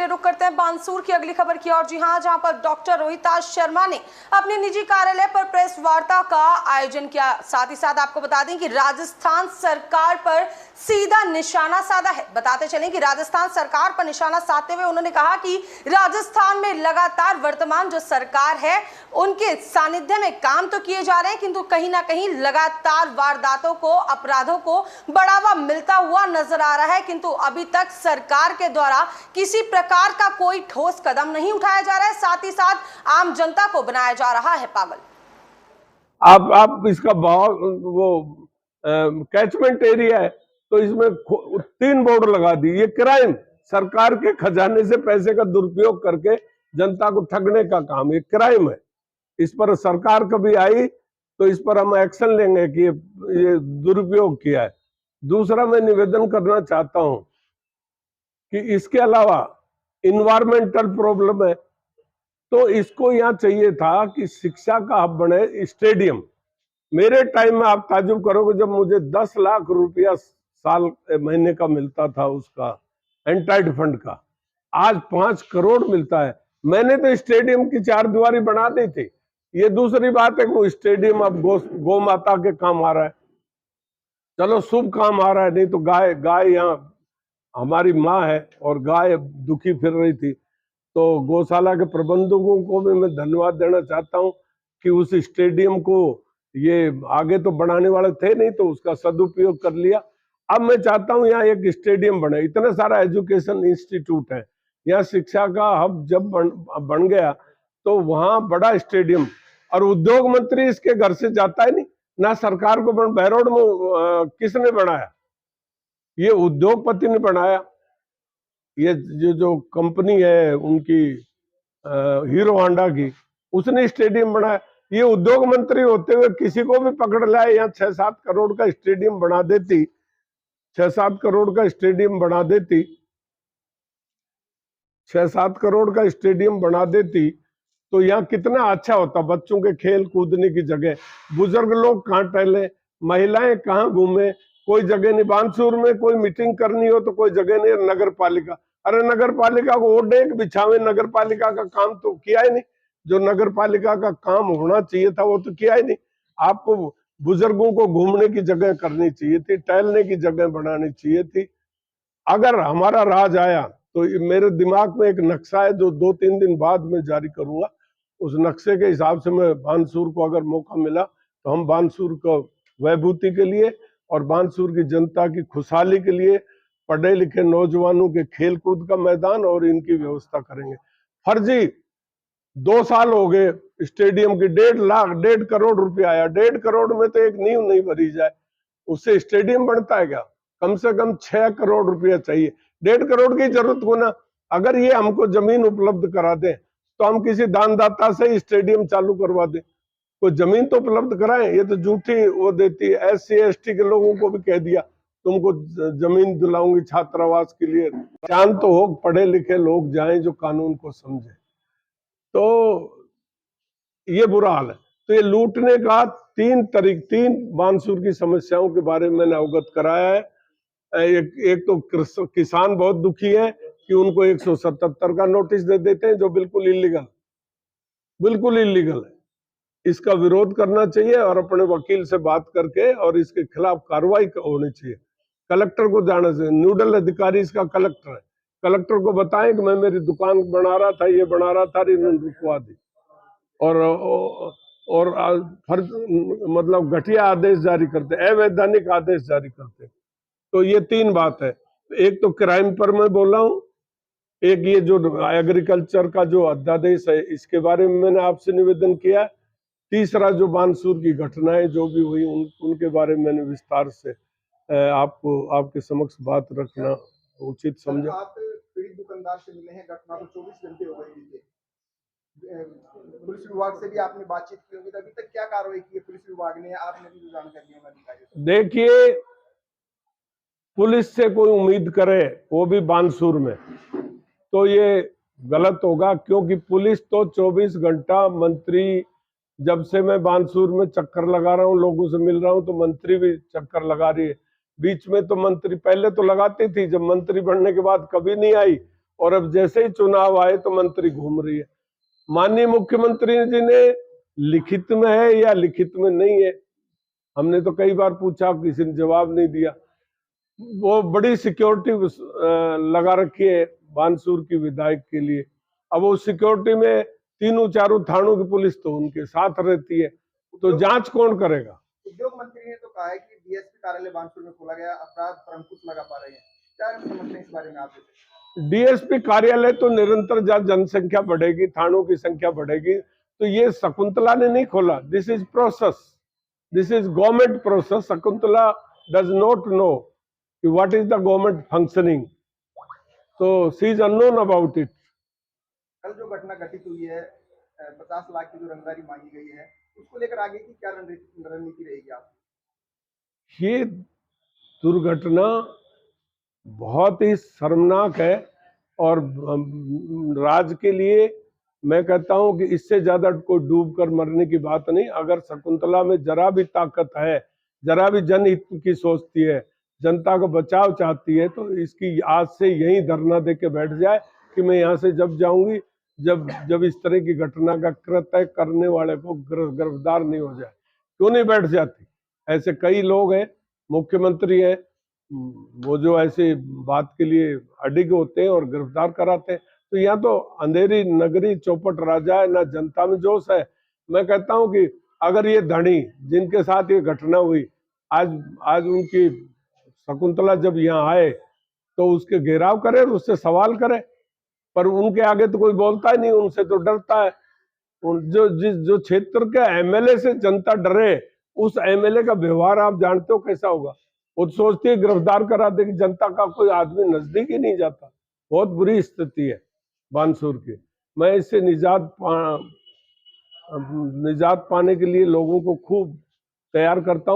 चलिए रुक करते हैं बानसूर की अगली खबर की और। जी हां, जहां पर डॉक्टर रोहिताज शर्मा ने अपने निजी कार्यालय पर प्रेस वार्ता का आयोजन किया। साथ ही साथ आपको बता दें कि राजस्थान सरकार पर सीधा निशाना साधा है। बताते चलें कि राजस्थान सरकार पर निशाना साधते हुए उन्होंने कहा कि राजस्थान में लगातार वर्तमान जो सरकार है उनके सानिध्य में काम तो किए जा रहे हैं, किंतु कहीं ना कहीं लगातार वारदातों को, अपराधों को बढ़ावा मिलता हुआ नजर आ रहा है, किंतु अभी तक सरकार के द्वारा किसी प्रकार का कोई ठोस कदम नहीं उठाया जा रहा है। साथ ही साथ आम जनता को बनाया जा रहा है पागल। आप इसका वो कैचमेंट एरिया है तो इसमें 3 बोर्ड लगा दी। ये क्राइम, सरकार के खजाने से पैसे का दुरुपयोग करके जनता को ठगने का काम, ये क्राइम है। इस पर सरकार कभी आई तो इस पर हम एक्शन लेंगे कि ये दुरुपयोग किया है। दूसरा, मैं निवेदन करना चाहता हूं कि इसके अलावा इन्वायरमेंटल प्रॉब्लम है, तो इसको यहाँ चाहिए था कि शिक्षा का हब बने स्टेडियम। मेरे टाइम में आप ताजुब करोगे, जब मुझे 10 लाख रुपया साल महीने का मिलता था उसका एंटाइड फंड का, आज 5 करोड़ मिलता है। मैंने तो स्टेडियम की 4 दीवारी बना दी थी। ये दूसरी बात है कि वो स्टेडियम अब गौ माता के काम आ रहा है, चलो शुभ काम आ रहा है, नहीं तो गाय यहाँ हमारी माँ है और गाय दुखी फिर रही थी। तो गौशाला के प्रबंधकों को भी मैं धन्यवाद देना चाहता हूँ कि उस स्टेडियम को ये आगे तो बढ़ाने वाले थे नहीं, तो उसका सदुपयोग कर लिया। अब मैं चाहता हूँ यहाँ एक स्टेडियम बने। इतना सारा एजुकेशन इंस्टीट्यूट है, यहाँ शिक्षा का हब जब बन गया तो वहाँ बड़ा स्टेडियम, और उद्योग मंत्री इसके घर से जाता ही नहीं ना। सरकार को बहरोड में किसने बनाया? ये उद्योगपति ने बनाया। ये जो कंपनी है उनकी हीरो होंडा की, उसने स्टेडियम बनाया। ये उद्योग मंत्री होते हुए किसी को भी पकड़ लाए, यहाँ 6-7 करोड़ का स्टेडियम बना देती, 6-7 करोड़ का स्टेडियम बना देती, 6-7 करोड़ का स्टेडियम बना देती तो यहाँ कितना अच्छा होता। बच्चों के खेल कूदने की जगह, बुजुर्ग लोग कहाँ टहले, महिलाएं कहाँ घूमे, कोई जगह नहीं। बानसूर में कोई मीटिंग करनी हो तो कोई जगह नहीं। नगर पालिका, अरे नगर पालिका को वो डेक बिछावे, नगर पालिका का काम तो किया ही नहीं। जो नगर पालिका का काम होना चाहिए था वो तो किया ही नहीं। आपको बुजुर्गों को घूमने की जगह करनी चाहिए थी, टहलने की जगह बनानी चाहिए थी। अगर हमारा राज आया तो मेरे दिमाग में एक नक्शा है जो 2-3 दिन बाद में जारी करूंगा। उस नक्शे के हिसाब से मैं बानसूर को अगर मौका मिला तो हम बानसूर को वैभूति के लिए और बानसूर की जनता की खुशहाली के लिए पढ़े लिखे नौजवानों के खेल कूद का मैदान और इनकी व्यवस्था करेंगे। फर्जी 2 साल हो गए स्टेडियम की, 1.5 करोड़ रुपया आया। 1.5 करोड़ में तो एक नींव नहीं भरी जाए, उससे स्टेडियम बनता है क्या? कम से कम 6 करोड़ रुपया चाहिए। 1.5 करोड़ की जरूरत को ना, अगर ये हमको जमीन उपलब्ध करा दे तो हम किसी दानदाता से स्टेडियम चालू करवा दें। कोई जमीन तो उपलब्ध कराएं। ये तो झूठी वो देती है। SC ST के लोगों को भी कह दिया तुमको जमीन दिलाऊंगी छात्रावास के लिए। शांत तो हो, पढ़े लिखे लोग जाएं जो कानून को समझे। तो ये बुरा हाल है। तो ये लूटने का 3 बानसूर की समस्याओं के बारे में मैंने अवगत कराया है। एक तो किसान बहुत दुखी है कि उनको 177 का नोटिस दे देते हैं जो बिल्कुल इलीगल है। इसका विरोध करना चाहिए और अपने वकील से बात करके और इसके खिलाफ कार्रवाई होनी चाहिए। कलेक्टर को जाना चाहिए, नोडल अधिकारी इसका कलेक्टर है। कलेक्टर को बताएं कि मैं मेरी दुकान बना रहा था, ये बना रहा था, इन्होंने रुकवा दी। और मतलब घटिया आदेश जारी करते, अवैधानिक आदेश जारी करते। तो ये 3 बात है। एक तो क्राइम पर मैं बोला हूं, एक ये जो एग्रीकल्चर का जो अध्यादेश है इसके बारे में मैंने आपसे निवेदन किया। तीसरा जो बानसूर की घटनाएं जो भी हुई उनके बारे में मैंने विस्तार से आपके समक्ष बात रखना उचित समझा। आप पीड़ित दुकानदार से मिले हैं, घटना को 24 घंटे हो गए। पुलिस विभाग से भी आपने बातचीत की होगी, अभी तक क्या कार्रवाई की है पुलिस विभाग ने? आपने भी जानकारी है अधिकारियों से? देखिए, पुलिस से कोई उम्मीद करे वो भी बानसूर में तो ये गलत होगा, क्योंकि पुलिस तो 24 घंटा, मंत्री, जब से मैं बानसूर में चक्कर लगा रहा हूँ, लोगों से मिल रहा हूँ, तो मंत्री भी चक्कर लगा रही है। बीच में तो मंत्री पहले तो लगाती थी, जब मंत्री बनने के बाद कभी नहीं आई। और अब जैसे ही चुनाव आए तो मंत्री घूम रही है। माननीय मुख्यमंत्री जी ने लिखित में है या लिखित में नहीं है, हमने तो कई बार पूछा, किसी ने जवाब नहीं दिया। वो बड़ी सिक्योरिटी लगा रखी है बानसूर की विधायक के लिए। अब वो सिक्योरिटी में तीनों चारों थानों की पुलिस तो उनके साथ रहती है, तो जांच कौन करेगा? उद्योग मंत्री ने तो कहा है कि डीएसपी कार्यालय बानसूर में खोला गया, अपराध पर अंकुश लगा पा रहे हैं, क्या समझते हैं इस बारे में आप? डीएसपी कार्यालय तो निरंतर जब जनसंख्या बढ़ेगी, थानों की संख्या बढ़ेगी, तो ये शकुंतला ने नहीं खोला। This is process, this is government process. Shakuntala does not know कि what is the government functioning, तो she is unknown about it. कल जो घटना घटित हुई है, 50 लाख की जो रंगदारी मांगी गई है, उसको लेकर आगे की क्या रणनीति रहेगी आप? ये दुर्घटना बहुत ही शर्मनाक है और राज्य के लिए मैं कहता हूं कि इससे ज्यादा कोई डूब कर मरने की बात नहीं। अगर शकुंतला में जरा भी ताकत है, जरा भी जनहित की सोचती है, जनता का बचाव चाहती है, तो इसकी आज से यही धरना दे के बैठ जाए कि मैं यहाँ से जब जाऊंगी, जब इस तरह की घटना का कृत्य करने वाले को गिरफ्तार नहीं हो जाए। क्यों नहीं बैठ जाती? ऐसे कई लोग हैं, मुख्यमंत्री है, वो जो ऐसे बात के लिए अडिग होते हैं और गिरफ्तार कराते हैं। तो यहाँ तो अंधेरी नगरी चौपट राजा है, ना जनता में जोश है। मैं कहता हूं कि अगर ये धनी जिनके साथ ये घटना हुई, आज उनकी शकुंतला जब यहाँ आए तो उसके घेराव करे और उससे सवाल करे, पर उनके आगे तो कोई बोलता ही नहीं, उनसे तो डरता है। जो क्षेत्र के एमएलए से जनता डरे, उस एमएलए का व्यवहार आप जानते हो कैसा होगा। वो सोचती है गिरफ्तार करा दे कि जनता का कोई आदमी नजदीक ही नहीं जाता। बहुत बुरी स्थिति है बानसूर की। मैं इससे निजात पाने के लिए लोगों को खूब तैयार करता हूं।